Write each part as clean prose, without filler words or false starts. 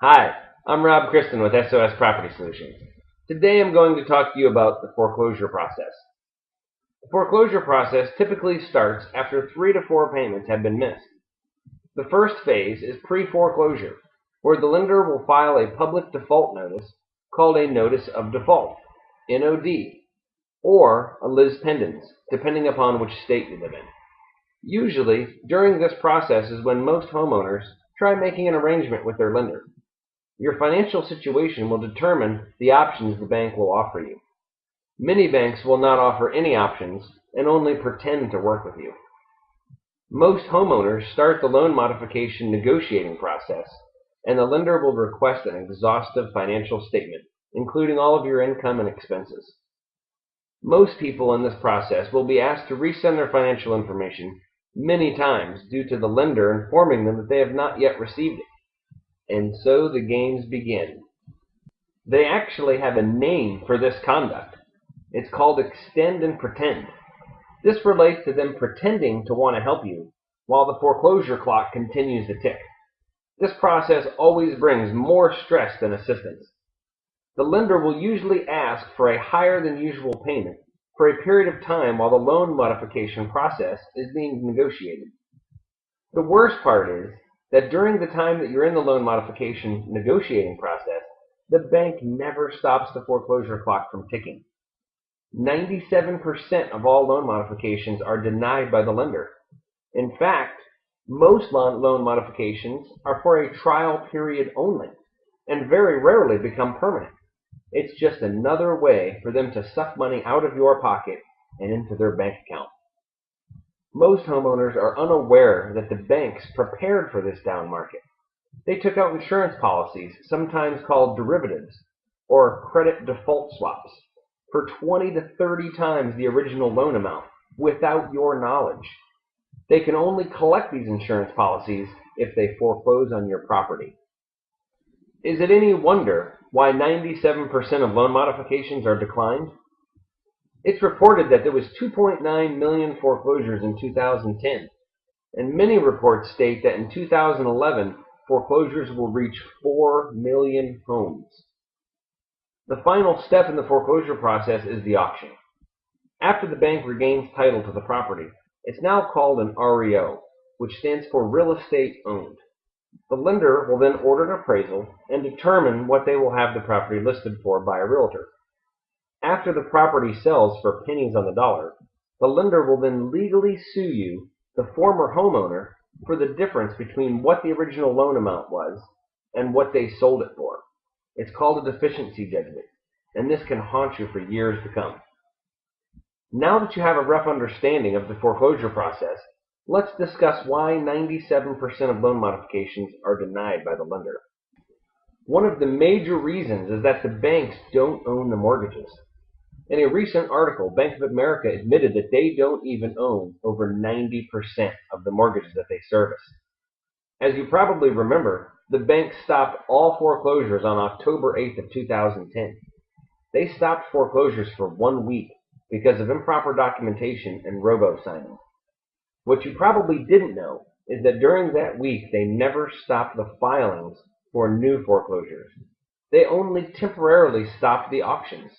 Hi, I'm Rob Kristen with SOS Property Solutions. Today I'm going to talk to you about the foreclosure process. The foreclosure process typically starts after 3 to 4 payments have been missed. The first phase is pre-foreclosure, where the lender will file a public default notice called a Notice of Default, NOD, or a lis pendens, depending upon which state you live in. Usually, during this process is when most homeowners try making an arrangement with their lender. Your financial situation will determine the options the bank will offer you. Many banks will not offer any options and only pretend to work with you. Most homeowners start the loan modification negotiating process, and the lender will request an exhaustive financial statement, including all of your income and expenses. Most people in this process will be asked to resend their financial information many times due to the lender informing them that they have not yet received it. And so the games begin. They actually have a name for this conduct. It's called extend and pretend. This relates to them pretending to want to help you while the foreclosure clock continues to tick. This process always brings more stress than assistance. The lender will usually ask for a higher than usual payment for a period of time while the loan modification process is being negotiated. The worst part is that during the time that you're in the loan modification negotiating process, the bank never stops the foreclosure clock from ticking. 97% of all loan modifications are denied by the lender. In fact, most loan modifications are for a trial period only and very rarely become permanent. It's just another way for them to suck money out of your pocket and into their bank account. Most homeowners are unaware that the banks prepared for this down market. They took out insurance policies, sometimes called derivatives, or credit default swaps, for 20 to 30 times the original loan amount without your knowledge. They can only collect these insurance policies if they foreclose on your property. Is it any wonder why 97% of loan modifications are declined? It's reported that there was 2.9 million foreclosures in 2010, and many reports state that in 2011, foreclosures will reach 4 million homes. The final step in the foreclosure process is the auction. After the bank regains title to the property, it's now called an REO, which stands for real estate owned. The lender will then order an appraisal and determine what they will have the property listed for by a realtor. After the property sells for pennies on the dollar, the lender will then legally sue you, the former homeowner, for the difference between what the original loan amount was and what they sold it for. It's called a deficiency judgment, and this can haunt you for years to come. Now that you have a rough understanding of the foreclosure process, let's discuss why 97% of loan modifications are denied by the lender. One of the major reasons is that the banks don't own the mortgages. In a recent article, Bank of America admitted that they don't even own over 90% of the mortgages that they service. As you probably remember, the bank stopped all foreclosures on October 8th of 2010. They stopped foreclosures for 1 week because of improper documentation and robo-signing. What you probably didn't know is that during that week they never stopped the filings for new foreclosures. They only temporarily stopped the auctions.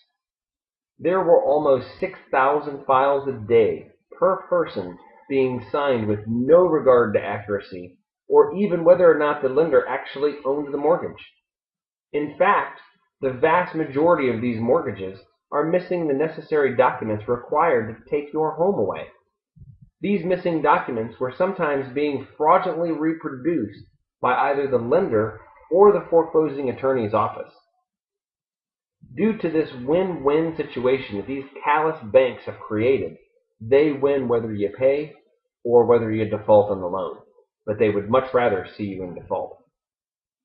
There were almost 6,000 files a day per person being signed with no regard to accuracy or even whether or not the lender actually owned the mortgage. In fact, the vast majority of these mortgages are missing the necessary documents required to take your home away. These missing documents were sometimes being fraudulently reproduced by either the lender or the foreclosing attorney's office. Due to this win-win situation that these callous banks have created, they win whether you pay or whether you default on the loan, but they would much rather see you in default.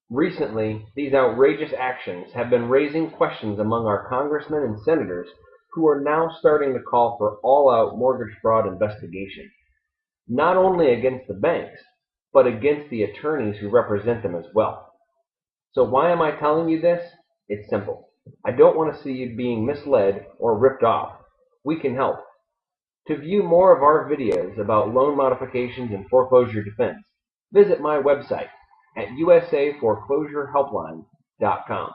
Recently, these outrageous actions have been raising questions among our congressmen and senators who are now starting to call for all-out mortgage fraud investigation, not only against the banks, but against the attorneys who represent them as well. So why am I telling you this? It's simple. I don't want to see you being misled or ripped off. We can help. To view more of our videos about loan modifications and foreclosure defense, visit my website, at usaforeclosurehelpline.com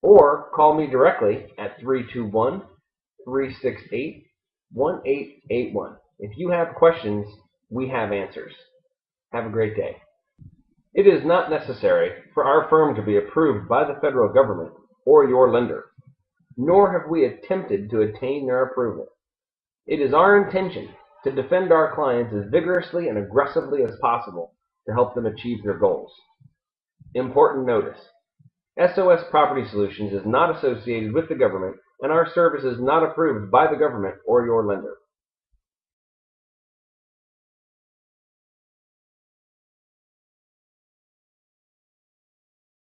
or call me directly at 321-368-1881. If you have questions, we have answers. Have a great day. It is not necessary for our firm to be approved by the federal government or your lender, nor have we attempted to attain their approval. It is our intention to defend our clients as vigorously and aggressively as possible to help them achieve their goals. Important notice: SOS Property Solutions is not associated with the government, and our service is not approved by the government or your lender.